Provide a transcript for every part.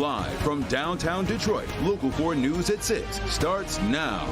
Live from downtown Detroit, Local 4 News at 6 starts now.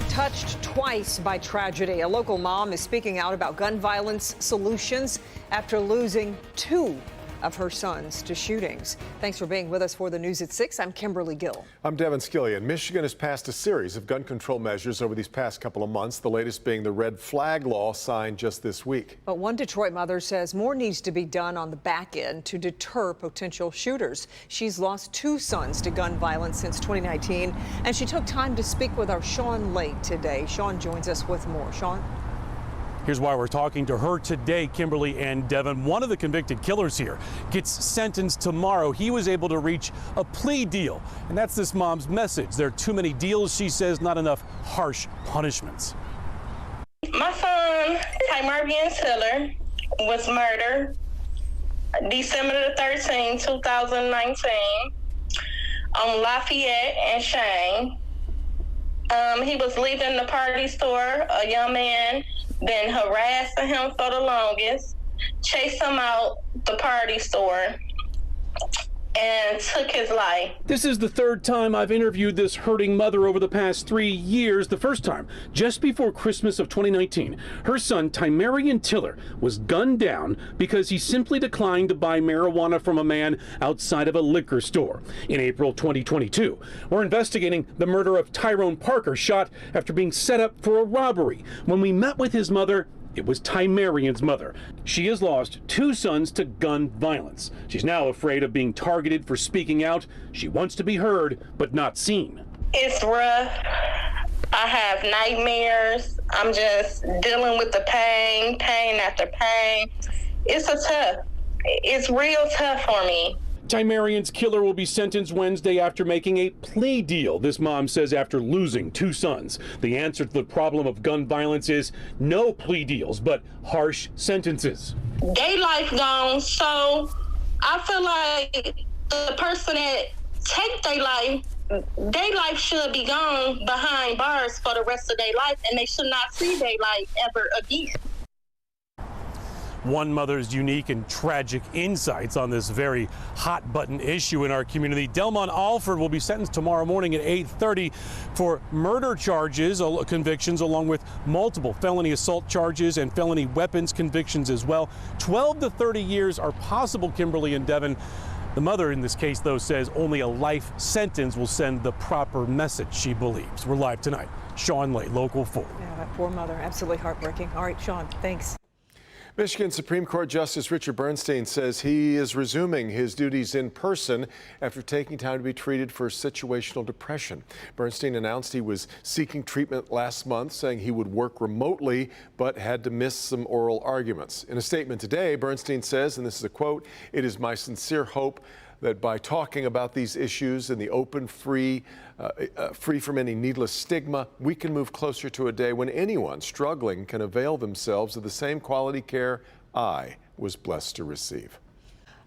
Touched twice by tragedy, a local mom is speaking out about gun violence solutions after losing two of her sons to shootings. Thanks for being with us for the News at 6. I'm Kimberly Gill. I'm Devin Skillian. Michigan has passed a series of gun control measures over these past couple of months, the latest being the red flag law signed just this week. But one Detroit mother says more needs to be done on the back end to deter potential shooters. She's lost two sons to gun violence since 2019, and she took time to speak with our Sean Lake today. Sean joins us with more. Sean? Here's why we're talking to her today, Kimberly and Devin. One of the convicted killers here gets sentenced tomorrow. He was able to reach a plea deal, and that's this mom's message. There are too many deals, she says, not enough harsh punishments. My son, Tymarvian Tiller, was murdered December the 13th, 2019 on Lafayette and Shane. He was leaving the party store. A young man been harassing him for the longest, chased him out the party store, and took his life. This is the third time I've interviewed this hurting mother over the past 3 years. The first time, just before Christmas of 2019, her son, Tymarvian Tiller, was gunned down because he simply declined to buy marijuana from a man outside of a liquor store. In April 2022, we're investigating the murder of Tyrone Parker, shot after being set up for a robbery. When we met with his mother, it was Tymarvian's mother. She has lost two sons to gun violence. She's now afraid of being targeted for speaking out. She wants to be heard, but not seen. It's rough. I have nightmares. I'm just dealing with the pain after pain. It's real tough for me. Tymarvian's killer will be sentenced Wednesday after making a plea deal, this mom says, after losing two sons. The answer to the problem of gun violence is no plea deals, but harsh sentences. Their life gone, so I feel like the person that take their life should be gone behind bars for the rest of their life, and they should not see their life ever again. One mother's unique and tragic insights on this very hot button issue in our community. Delmon Alford will be sentenced tomorrow morning at 8:30 for murder charges, convictions, along with multiple felony assault charges and felony weapons convictions as well. 12 to 30 years are possible, Kimberly and Devin. The mother in this case, though, says only a life sentence will send the proper message, she believes. We're live tonight. Sean Lay, Local 4. Yeah, that poor mother, absolutely heartbreaking. All right, Sean, thanks. Michigan Supreme Court Justice Richard Bernstein says he is resuming his duties in person after taking time to be treated for situational depression. Bernstein announced he was seeking treatment last month, saying he would work remotely but had to miss some oral arguments. In a statement today, Bernstein says, and this is a quote, "It is my sincere hope that by talking about these issues in the open, free from any needless stigma, we can move closer to a day when anyone struggling can avail themselves of the same quality care I was blessed to receive."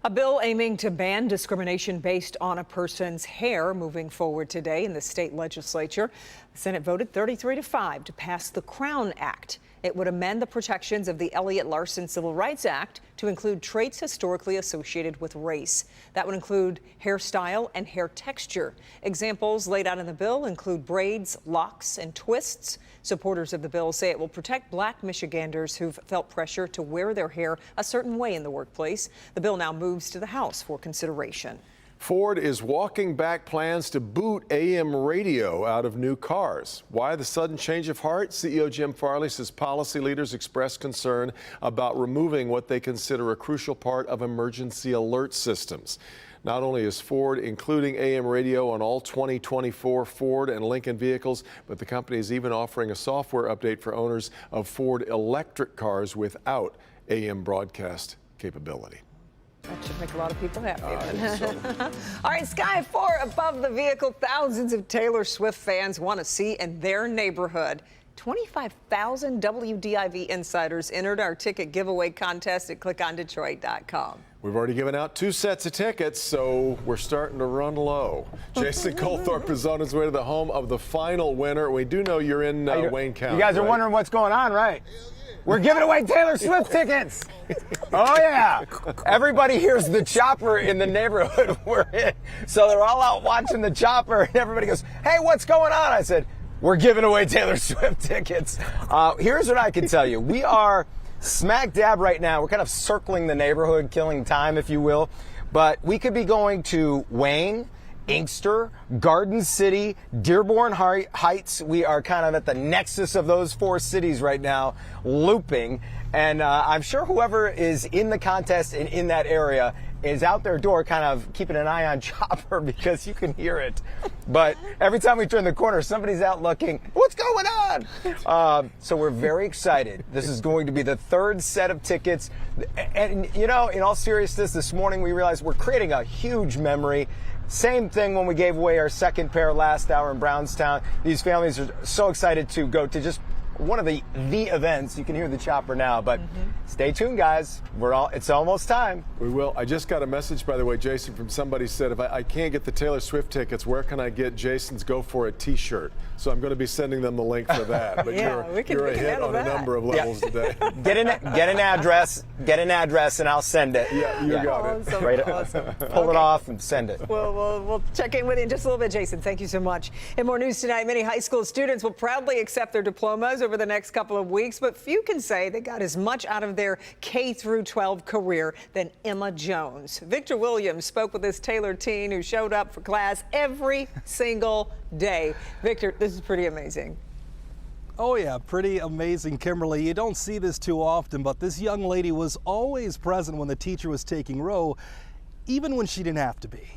A bill aiming to ban discrimination based on a person's hair moving forward today in the state legislature. The Senate voted 33-5 to pass the Crown Act. It would amend the protections of the Elliott Larson Civil Rights Act to include traits historically associated with race. That would include hairstyle and hair texture. Examples laid out in the bill include braids, locks, and twists. Supporters of the bill say it will protect Black Michiganders who've felt pressure to wear their hair a certain way in the workplace. The bill now moves to the House for consideration. Ford is walking back plans to boot AM radio out of new cars. Why the sudden change of heart? CEO Jim Farley says policy leaders expressed concern about removing what they consider a crucial part of emergency alert systems. Not only is Ford including AM radio on all 2024 Ford and Lincoln vehicles, but the company is even offering a software update for owners of Ford electric cars without AM broadcast capability. That should make a lot of people happy. All right, Sky 4 above the vehicle. Thousands of Taylor Swift fans want to see in their neighborhood. 25,000 WDIV insiders entered our ticket giveaway contest at clickondetroit.com. We've already given out 2 sets of tickets, so we're starting to run low. Jason Colthorpe is on his way to the home of the final winner. We do know you're in Wayne County. You guys are wondering what's going on, right? We're giving away Taylor Swift tickets. Oh, yeah. Everybody hears the chopper in the neighborhood we're in. So they're all out watching the chopper, and everybody goes, hey, what's going on? I said, we're giving away Taylor Swift tickets. Here's what I can tell you. We are smack dab right now. We're kind of circling the neighborhood, killing time, if you will. But we could be going to Wayne, Inkster, Garden City, Dearborn Heights. We are kind of at the nexus of those 4 cities right now, looping. And I'm sure whoever is in the contest and in that area is out their door kind of keeping an eye on Chopper because you can hear it. But every time we turn the corner, somebody's out looking, what's going on? So we're very excited. This is going to be the 3rd set of tickets. And, you know, in all seriousness, this morning we realized we're creating a huge memory. Same thing when we gave away our 2nd pair last hour in Brownstown. These families are so excited to go to just one of the events. You can hear the chopper now, but stay tuned, guys. It's almost time. We will. I just got a message, by the way, Jason, from somebody said, if I can't get the Taylor Swift tickets, where can I get Jason's Go For It t-shirt? So I'm going to be sending them the link for that. But you're ahead on a number of levels today. Get an address, and I'll send it. Yeah, you got it. Awesome. Pull it off and send it. We'll check in with you in just a little bit, Jason. Thank you so much. In more news tonight, many high school students will proudly accept their diplomas over the next couple of weeks, but few can say they got as much out of their K through 12 career than Emma Jones. Victor Williams spoke with this Taylor teen who showed up for class every single day. Victor, this is pretty amazing. Oh yeah, pretty amazing, Kimberly. You don't see this too often, but this young lady was always present when the teacher was taking row, even when she didn't have to be.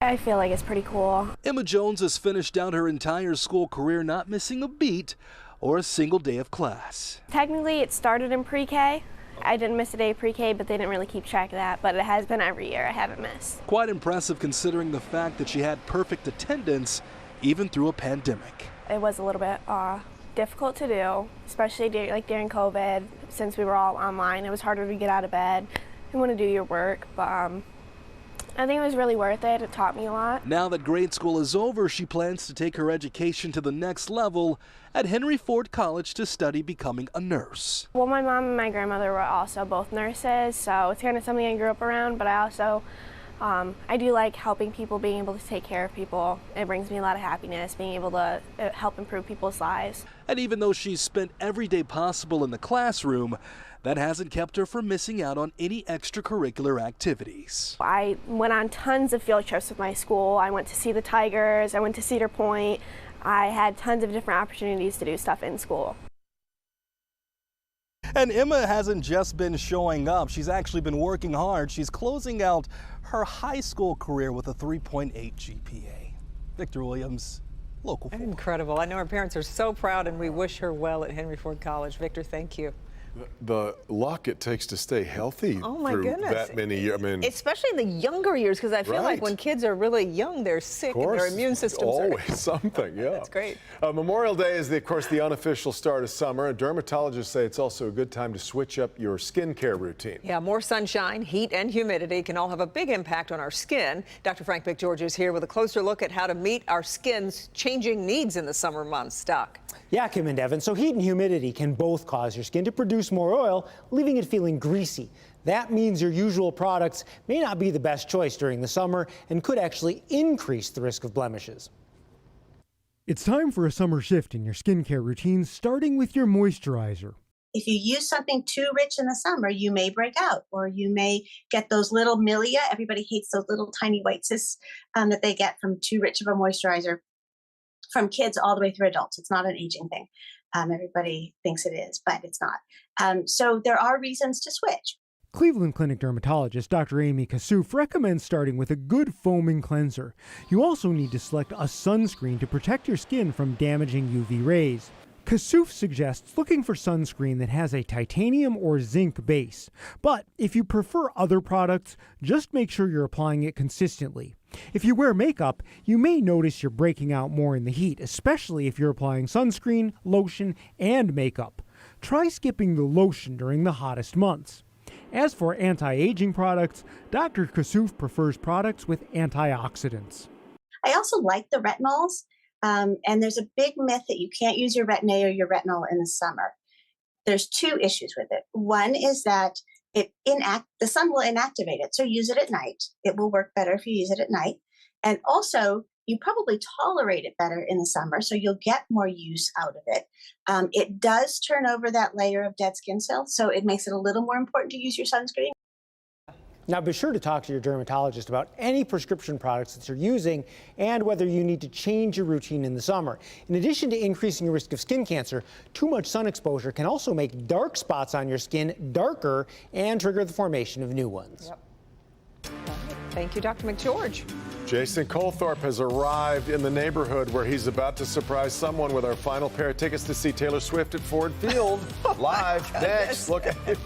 I feel like it's pretty cool. Emma Jones has finished out her entire school career not missing a beat or a single day of class. Technically, it started in pre-K. I didn't miss a day of pre-K, but they didn't really keep track of that, but it has been every year. I haven't missed. Quite impressive considering the fact that she had perfect attendance even through a pandemic. It was a little bit difficult to do, especially during COVID, since we were all online. It was harder to get out of bed and want to do your work, but I think it was really worth it. It taught me a lot. Now that grade school is over, she plans to take her education to the next level at Henry Ford College to study becoming a nurse. Well, my mom and my grandmother were also both nurses, so it's kind of something I grew up around, but I also I do like helping people, being able to take care of people. It brings me a lot of happiness, being able to help improve people's lives. And even though she's spent every day possible in the classroom, that hasn't kept her from missing out on any extracurricular activities. I went on tons of field trips with my school. I went to see the Tigers, I went to Cedar Point. I had tons of different opportunities to do stuff in school. And Emma hasn't just been showing up, she's actually been working hard. She's closing out her high school career with a 3.8 GPA. Victor Williams, Local 4. Incredible. I know her parents are so proud, and we wish her well at Henry Ford College. Victor, thank you. The luck it takes to stay healthy through that many years. I mean, especially in the younger years, because I feel like when kids are really young, they're sick and their immune systems always something. Yeah, that's great. Memorial Day is, of course, the unofficial start of summer. Dermatologists say it's also a good time to switch up your skincare routine. Yeah, more sunshine, heat, and humidity can all have a big impact on our skin. Dr. Frank McGeorge is here with a closer look at how to meet our skin's changing needs in the summer months. Doc. Yeah, Kim and Devin. So heat and humidity can both cause your skin to produce more oil, leaving it feeling greasy. That means your usual products may not be the best choice during the summer and could actually increase the risk of blemishes. It's time for a summer shift in your skincare routine, starting with your moisturizer. If you use something too rich in the summer, you may break out, or you may get those little milia. Everybody hates those little tiny white cysts that they get from too rich of a moisturizer. From kids all the way through adults. It's not an aging thing. Everybody thinks it is, but it's not. So there are reasons to switch. Cleveland Clinic dermatologist Dr. Amy Kassouf recommends starting with a good foaming cleanser. You also need to select a sunscreen to protect your skin from damaging UV rays. Kassouf suggests looking for sunscreen that has a titanium or zinc base. But if you prefer other products, just make sure you're applying it consistently. If you wear makeup, you may notice you're breaking out more in the heat, especially if you're applying sunscreen, lotion, and makeup. Try skipping the lotion during the hottest months. As for anti-aging products, Dr. Kassouf prefers products with antioxidants. I also like the retinols. And there's a big myth that you can't use your Retin-A or your retinol in the summer. There's two issues with it. One is that the sun will inactivate it. So use it at night. It will work better if you use it at night. And also, you probably tolerate it better in the summer, so you'll get more use out of it. It does turn over that layer of dead skin cells, so it makes it a little more important to use your sunscreen. Now be sure to talk to your dermatologist about any prescription products that you're using and whether you need to change your routine in the summer. In addition to increasing your risk of skin cancer, too much sun exposure can also make dark spots on your skin darker and trigger the formation of new ones. Yep. Thank you, Dr. McGeorge. Jason Colthorpe has arrived in the neighborhood where he's about to surprise someone with our final pair of tickets to see Taylor Swift at Ford Field. Live next. Look at it.